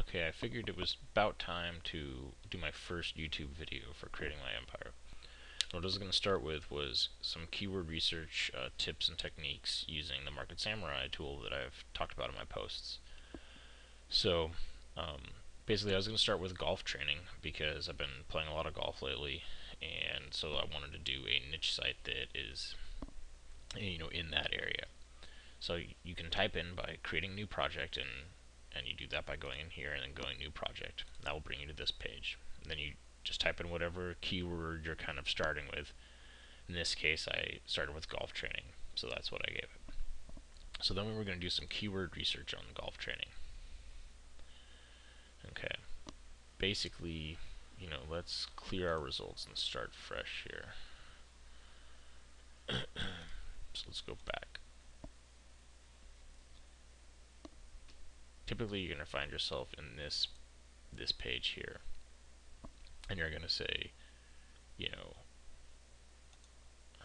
Okay, I figured it was about time to do my first YouTube video for creating my empire. What I was going to start with was some keyword research tips and techniques using the Market Samurai tool that I've talked about in my posts. So, basically I was going to start with golf training because I've been playing a lot of golf lately, and so I wanted to do a niche site that is, in that area. So you can type in by creating new project, and you do that by going in here and then going new project. That will bring you to this page. And then you just type in whatever keyword you're kind of starting with. In this case, I started with golf training, so that's what I gave it. So then we were going to do some keyword research on golf training. Okay, basically, let's clear our results and start fresh here. So let's go back. Typically, you're going to find yourself in this page here, and you're going to say,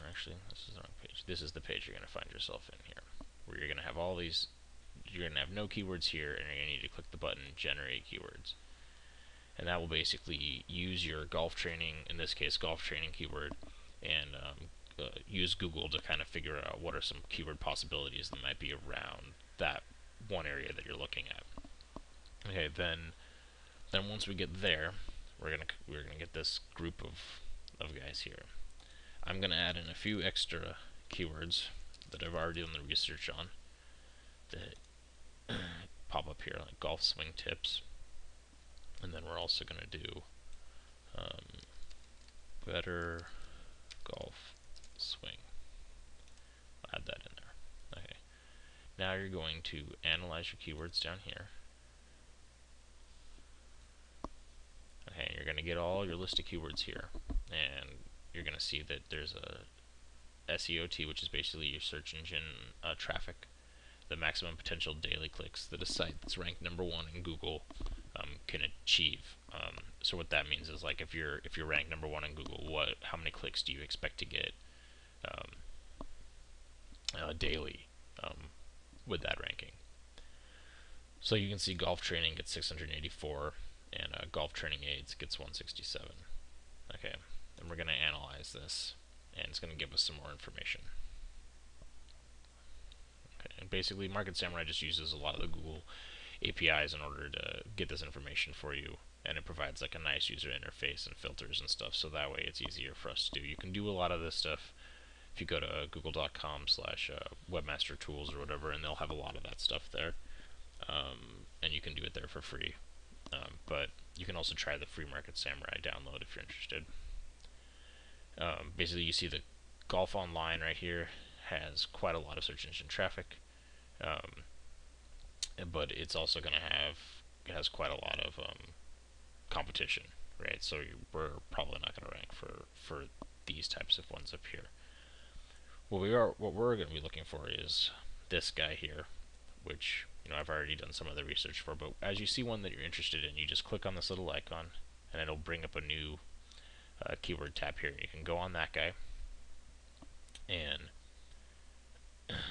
actually, this is the wrong page. This is the page you're going to find yourself in here, where you're going to have all these. You're going to have no keywords here, and you're going to need to click the button Generate Keywords, and that will basically use your golf training, in this case, golf training keyword, and use Google to kind of figure out what are some keyword possibilities that might be around that one area that you're looking at. Okay, then once we get there, we're gonna get this group of guys here. I'm gonna add in a few extra keywords that I've already done the research on that pop up here, like golf swing tips, and then we're also gonna do better golf swing. I'll add that in there. Okay. Now you're going to analyze your keywords down here. Okay, and you're going to get all your list of keywords here, and you're going to see that there's a SEOT, which is basically your search engine traffic, the maximum potential daily clicks that a site that's ranked #1 in Google can achieve. So what that means is, like, if you're ranked #1 in Google, how many clicks do you expect to get daily with that ranking? So you can see golf training gets 684, and golf training aids gets 167. Okay, and we're going to analyze this, and it's going to give us some more information. Okay, and basically Market Samurai just uses a lot of the Google APIs in order to get this information for you, and it provides like a nice user interface and filters and stuff, so that way it's easier for us to do. You can do a lot of this stuff if you go to google.com/webmastertools or whatever, and they'll have a lot of that stuff there, and you can do it there for free. But you can also try the free Market Samurai download if you're interested. Basically, you see the Golf Online right here has quite a lot of search engine traffic, but it's also going to has quite a lot of competition, right? So we're probably not going to rank for these types of ones up here. What we're going to be looking for is this guy here, which I've already done some of the research for. But as you see one that you're interested in, you just click on this little icon, and it'll bring up a new keyword tab here. You can go on that guy, and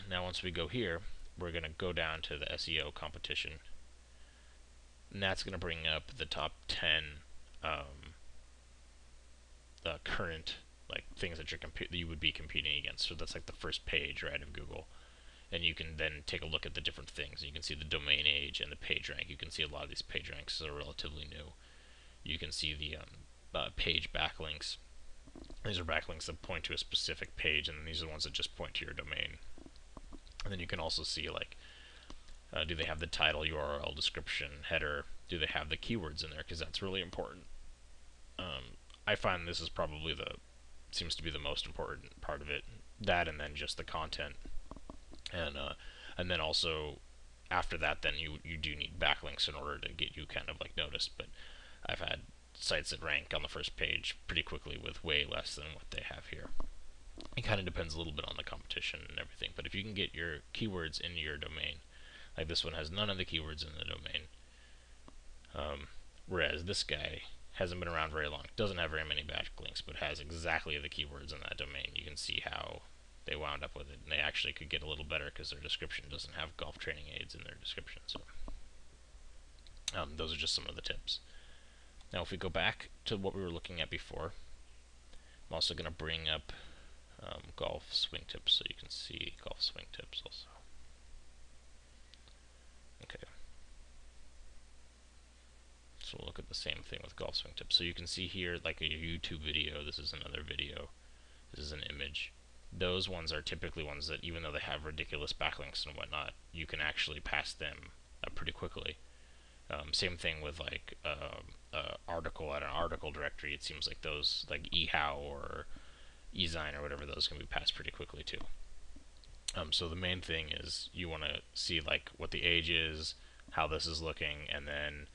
now once we go here, we're going to go down to the SEO competition, and that's going to bring up the top 10 current things that you would be competing against. So that's like the first page, right, of Google. And you can then take a look at the different things. You can see the domain age and the page rank. You can see a lot of these page ranks are relatively new. You can see the page backlinks. These are backlinks that point to a specific page, and then these are the ones that just point to your domain. And then you can also see, do they have the title, URL, description, header? Do they have the keywords in there? Because that's really important. I find this is probably seems to be the most important part of it. That, and then just the content. And then also after that, then you do need backlinks in order to get you kind of noticed. But I've had sites that rank on the first page pretty quickly with way less than what they have here. It kind of depends a little bit on the competition and everything. But if you can get your keywords into your domain, like this one has none of the keywords in the domain, whereas this guy hasn't been around very long, doesn't have very many backlinks, but has exactly the keywords in that domain. You can see how they wound up with it, and they actually could get a little better because their description doesn't have golf training aids in their description. So Those are just some of the tips. Now if we go back to what we were looking at before, I'm also going to bring up golf swing tips so you can see golf swing tips also. Okay. So we'll look at the same thing with golf swing tips. So you can see here like a YouTube video, this is another video, this is an image. Those ones are typically ones that even though they have ridiculous backlinks and whatnot, you can actually pass them pretty quickly. Same thing with like article at an article directory. It seems like those, like eHow or eZine or whatever, those can be passed pretty quickly too. So the main thing is you want to see like what the age is, how this is looking, and then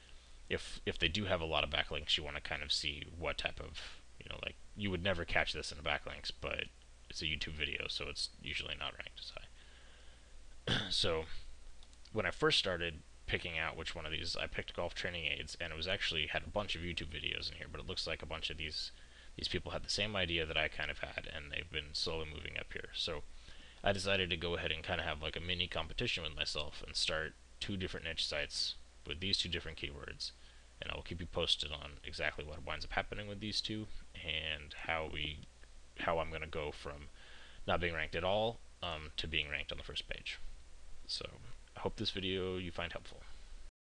if they do have a lot of backlinks, you want to kind of see what type of, like you would never catch this in the backlinks, but it's a YouTube video, so it's usually not ranked as high. So when I first started picking out which one of these, I picked golf training aids, and it was actually had a bunch of YouTube videos in here, but it looks like a bunch of these people had the same idea that I kind of had, and they've been slowly moving up here. So I decided to go ahead and kind of have like a mini competition with myself and start 2 different niche sites with these 2 different keywords, and I will keep you posted on exactly what winds up happening with these 2 and how I'm going to go from not being ranked at all to being ranked on the first page. So I hope this video you find helpful.